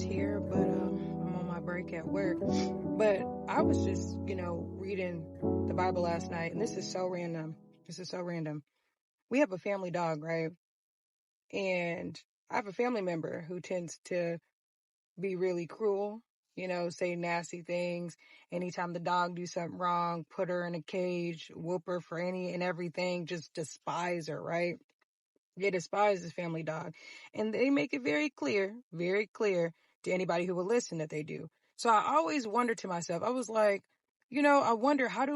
podcast here, but I'm on my break at work. But I was just, reading the Bible last night, and this is so random. We have a family dog, right? And I have a family member who tends to be really cruel, say nasty things. Anytime the dog do something wrong, put her in a cage, whoop her for any and everything, just despise her, right? They despise this family dog. And they make it very clear to anybody who will listen that they do. So I always wonder to myself, I was like, I wonder how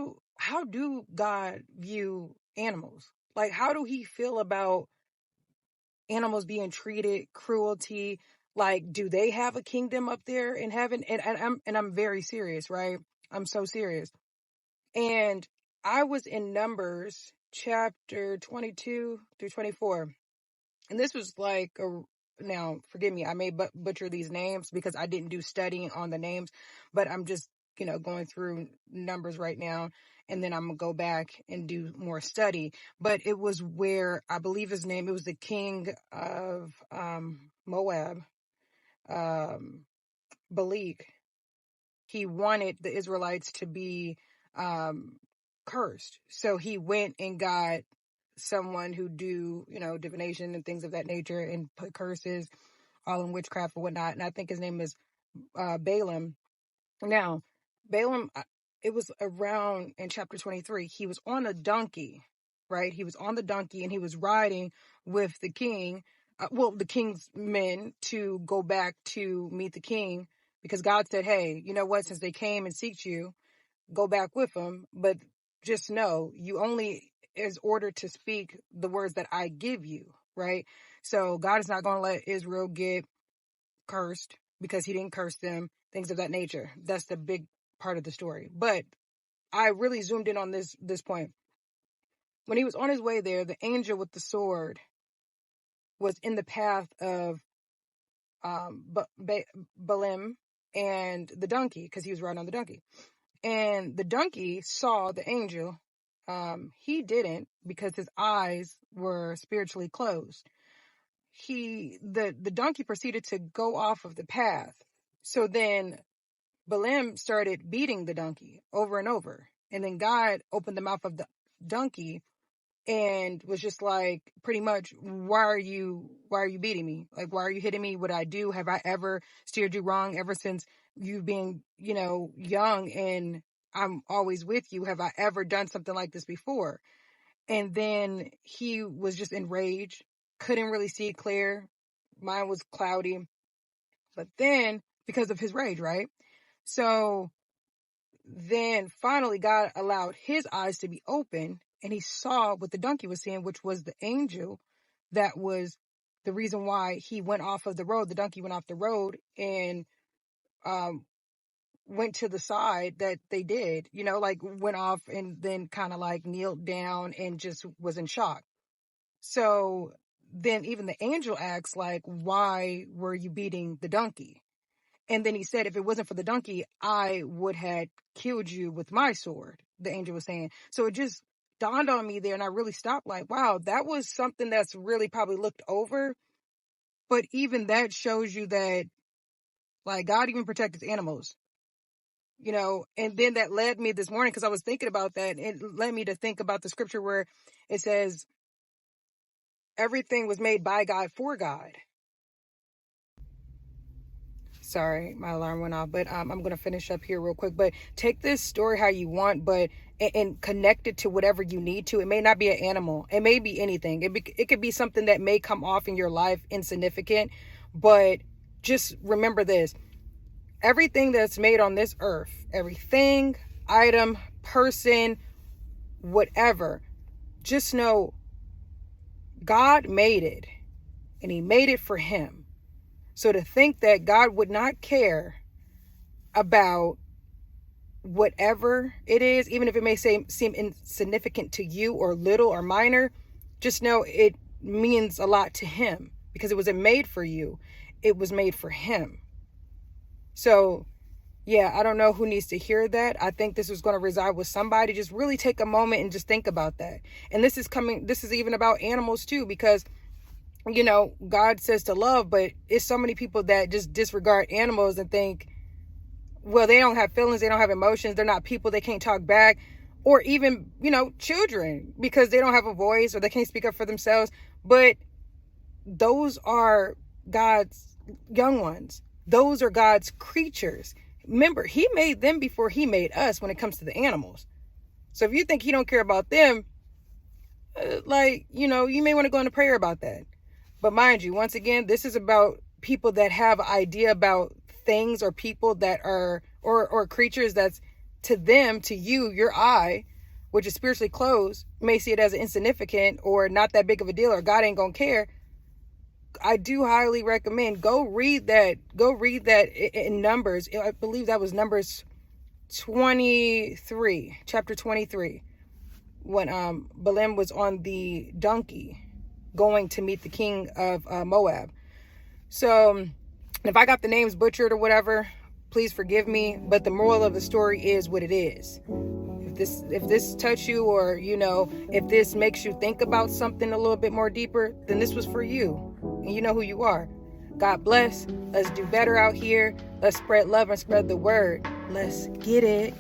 do God view animals? Like, how do he feel about animals being treated, cruelty? Like, do they have a kingdom up there in heaven? And I'm very serious, right? I'm so serious. And I was in Numbers chapter 22 through 24. And this was like now forgive me, I may butcher these names because I didn't do studying on the names, but I'm just, going through Numbers right now. And then I'm going to go back and do more study. But it was where I believe his name, it was the king of Moab, Balik. He wanted the Israelites to be cursed. So he went and got someone who do, divination and things of that nature and put curses all in witchcraft and whatnot. And I think his name is Balaam. Now, Balaam, it was around in chapter 23. He was on a donkey, right? He was on the donkey and he was riding with the king, the king's men to go back to meet the king because God said, hey, you know what? Since they came and seeked you, go back with them. But just know you only is ordered to speak the words that I give you, right? So God is not going to let Israel get cursed because he didn't curse them, things of that nature. That's the big part of the story. But I really zoomed in on this point. When he was on his way there, the angel with the sword was in the path of Balaam and the donkey because he was riding on the donkey. And the donkey saw the angel. He didn't because his eyes were spiritually closed. The donkey proceeded to go off of the path. So then Balaam started beating the donkey over and over. And then God opened the mouth of the donkey and was just like, pretty much, why are you beating me? Like, why are you hitting me? What I do? Have I ever steered you wrong ever since you've been, young and I'm always with you? Have I ever done something like this before? And then he was just enraged, couldn't really see clear. Mine was cloudy. But then, because of his rage, right? So then finally God allowed his eyes to be open and he saw what the donkey was seeing, which was the angel that was the reason why he went off of the road. The donkey went off the road and went to the side that they did, like went off and then kind of like kneeled down and just was in shock. So then even the angel asks, like, why were you beating the donkey? And then he said, if it wasn't for the donkey, I would have killed you with my sword, the angel was saying. So it just dawned on me there, and I really stopped like, wow, that was something that's really probably looked over. But even that shows you that, like, God even protects animals, and then that led me this morning, because I was thinking about that, it led me to think about the scripture where it says, everything was made by God for God. Sorry, my alarm went off, but I'm going to finish up here real quick. But take this story how you want, but and connect it to whatever you need to. It may not be an animal. It may be anything. It could be something that may come off in your life insignificant, but just remember this. Everything that's made on this earth, everything, item, person, whatever, just know God made it, and he made it for him. So to think that God would not care about whatever it is, even if it may seem insignificant to you or little or minor, just know it means a lot to him because it wasn't made for you. It was made for him. So, yeah, I don't know who needs to hear that. I think this is going to reside with somebody. Just really take a moment and just think about that. And this is even about animals too, because God says to love, but it's so many people that just disregard animals and think, well, they don't have feelings, they don't have emotions, they're not people, they can't talk back. Or even, children, because they don't have a voice or they can't speak up for themselves. But those are God's young ones. Those are God's creatures. Remember, he made them before he made us when it comes to the animals. So if you think he don't care about them, you may want to go into prayer about that. But mind you, once again, this is about people that have an idea about things or people that are, or creatures that's to them, to you, your eye, which is spiritually closed, may see it as insignificant or not that big of a deal, or God ain't gonna care. I do highly recommend go read that in Numbers. I believe that was Numbers 23, chapter 23, when Balaam was on the donkey going to meet the king of Moab. So if I got the names butchered or whatever, please forgive me, but the moral of the story is what it is. If this touch you, or if this makes you think about something a little bit more deeper, then this was for you, and you know who you are. God bless. Let's do better out here. Let's spread love and spread the word. Let's get it.